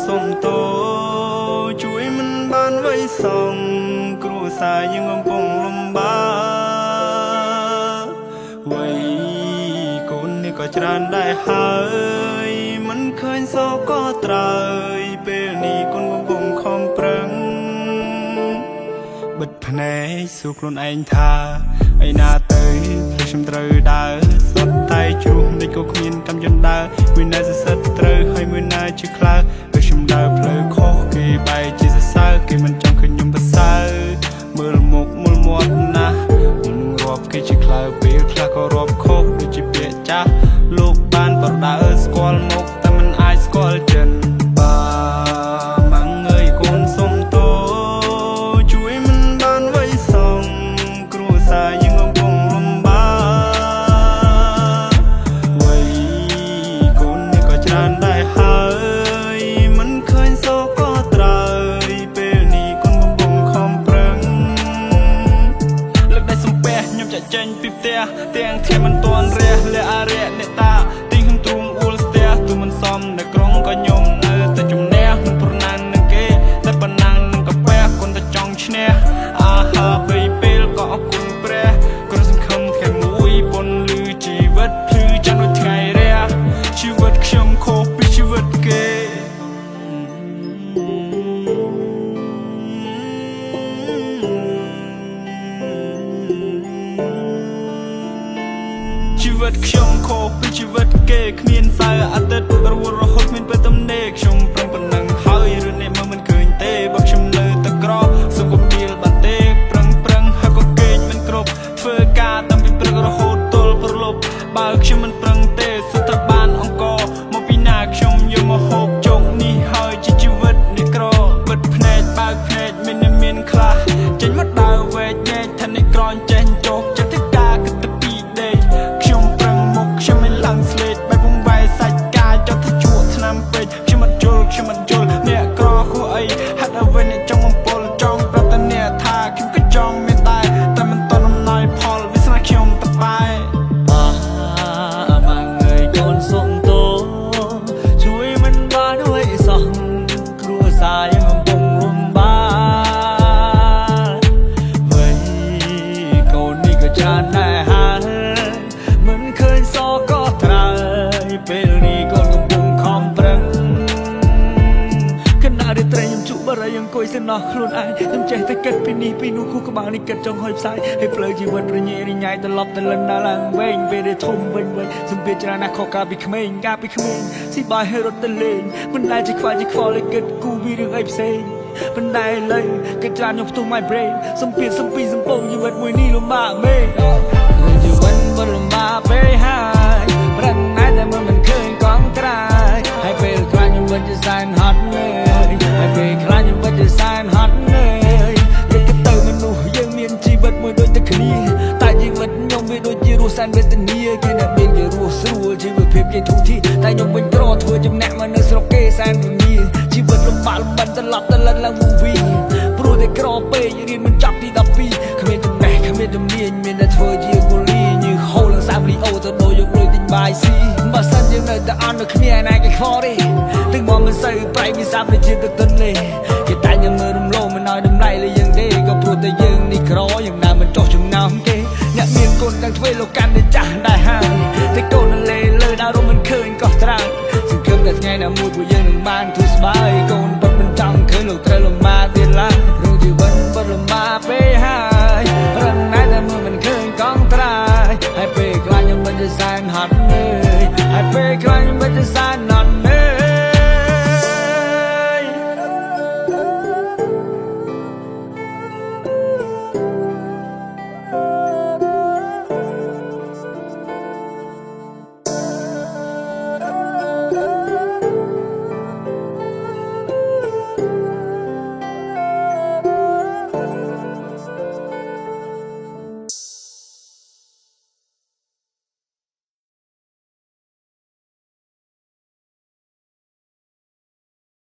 សុំតោជួយមិនបានໄວសងគ្រួសារយើងកំពុងលំបាកវ័យកូននេះក៏ច្រើនដែរហើយមិនឃើញសោកក៏ត្រើយពេលនេះកូនកំពុងខំប្រឹងបិទភ្នែកសួរខ្លួនឯងថាឯណាទៅព្រោះខ្ញុំត្រូវដើរសុទ្ធតែជ្រុះនេះក៏គ្មានកម្មយន្តដើរមួយណាសសិទ្ធត្រូវហើយមួយណាជាខ្លើពេលខ្ញុំដើរផ្លូវខុសគេបែរជាសរសើរគេមិនចង់ឃើញខ្ញុំប្រសើរមើលមុខមើលមាត់ណាស់មិនរាប់គេជាខ្លើពេលខ្លះក៏រាប់ខុសដូចជាពាក្យចាស់លោកបានប្រដៅស្គាល់មុខតែមិនអាចស្គាល់ចិនបាម៉ាំងអើយកូនសុំតោជួយមិនបានໄວសងគ្រួសារយើងកំពុងលំបាកវ័យកូននេះក៏ច្រើនដែរហើយមិនឃើញសោកក៏ត្រើយពេលនេះកូនកំពុងខំប្រឹងលើកដៃសំពះខ្ញុំចាក់ចេញពីផ្ទះទាំងធាមិនទាន់រះលះអារៈអ្នកតាទីខ្ញុំទ្រូងអួលស្ទះទូមិនសមនៅក្រុងក៏ខ្ញុំនៅតែជំនះមិនប្រណាំងនឹងគេតែប៉ុណ្ណានឹងកាពះគុនតែចង់ឈ្នះអាហាបីពេលក៏អរគុណព្រះគ្រាន់សង្ឃឹមថ្ងៃមួយប៉ុនលឺជីវិតភ្លឺចាំដូចថ្ងៃរះជីវិតខ្ញុំខុសពីជីវិតគេជីវិតខ្ញុំខុសពីជីវិតគេគ្មានសៅរ៍អាទិត្យរវល់រហូតគ្មានពេលទំនេរខ្ញុំប្រឹងប៉ុណ្ណឹងហើយរឿងនេះមើលមិនឃើញទេបើខ្ញុំនៅតែក្រសុខភាពបានទេប្រឹងហើយក៏គេងមិនគ្រប់ធ្វើការតាំងពីព្រឹករហូតទល់ព្រលប់បើខ្ញុំមិនប្រឹងទេសុទ្ធតែបានអង្គមកពីណាខ្ញុំយកមកហូបជោគនេះហើយជាជីវិតនេះក្របិទភ្នែកបើកភ្នែកមានខ្លះចេញមកដើរវែកញែកថានេះក្រនចេញចុះចិត្តទៅការគិតទៅពីដេកខ្ញុំប្រឹងមុខខ្ញុំមិនឡើងស្លេកបែបបំវាយសាច់កាយចុះទៅជក់ឆ្នាំពេកខ្ញុំមិនយល់អ្នកក្រគួរអីហាត់អ្វីអ្នកចង់បំពល់ចង់ប្រាប់តែអ្នកថាខ្ញុំក៏ចង់មានតែមិនតន់អំណោយផលវាស្នាខ្ញុំតបែម៉ាំងអើយកូនសុំតោជួយមិនបានไว้សោះគ្រួសារយើងកំពុងលំបាកវ័យកូននេះក៏ច្រើនដែរហើយមិនឃើញសោកក៏ត្រើយពេលនេះកូនកំពុងខំប្រឹងគណៈរាត្រីខ្ញុំជក់បរិយអង្គុយសំណោះខ្លួនឯងខ្ញុំចេះតែគិតពីនេះពីនោះគូក្បាលនេះគិតចង់ហុយផ្សាយឲ្យផ្លូវជីវិតរញ៉េរញ៉ៃត្រឡប់ទៅលិនដល់ឡើងវែងពេលដែលធំវិញសំពីច្រើនណាស់ខកកាលពីក្មេងស៊ីបាយឲ្យរត់ទៅលេងមិនដែលជាខ្វល់ឲ្យគិតគូពីរឿងអីផ្សេងប៉ុន្តែឥឡូវគិតច្រើនខ្ញុំផ្ទុះ my brain សំពីសំពងជីវិតមួយនេះលំបាកមែនរឿងជីវិតមិនលំបាកពេកហើយប្រឹងណាស់តែមិនឃើញកងត្រាយហើយពេលខ្លាចខ្ញុំមិនជាសែនហត់នៅហើយពេលខ្លាចខ្ញុំមិនជាសែនហត់នៅគិតទៅមនុស្សយើងមានជីវិតមួយដូចតែគ្នាតែជីវិតខ្ញុំវាដូចជារស់សែនវេទនាគេអ្នកមានគេរស់ស្រួលជីវភាពគេធូរធារតែខ្ញុំវិញក្រធ្វើចំណែកមកនៅស្រុកគេសែនវិញ្ញាជីវិតលំបាកត្រឡប់ទៅលិនឡើងមួយវីព្រោះតែក្រពេករៀនមិនចប់ទី12គ្មានចំណេះគ្មានជំនាញមានតែធ្វើជាកូលីញើហូលឡើងសាប់លីអូទៅដូរយកលុយទិញបាយស៊ីបើសិនយើងនៅតែអន់នៅគ្មានឯណាគេខ្វល់ទេទឹកមកមិនសូវប្រៃវាសាប់ដូចជាទឹកទន្លេគេតែញ៉ាំមើលរំលោភមិនឲ្យតម្លៃលើយើងទេក៏ព្រោះតែយើងនេះក្រយើងដើរមិនចុះចំណោមគេអ្នកមានកូនទាំងទ្វេលោកកាន់តែចាស់ដែរហើយតែកូននៅលេលើដើររំមិនឃើញក៏ត្រើយសង្ឃឹមតែថ្ងៃណាមួយពួកយើងនឹងបានធូរស្បើយកូនបាត់មិនចង់ឃើញលោកត្រូវលំបាកទៀតឡើយរឿងជីវិតបាត់លំបាកពេកហើយ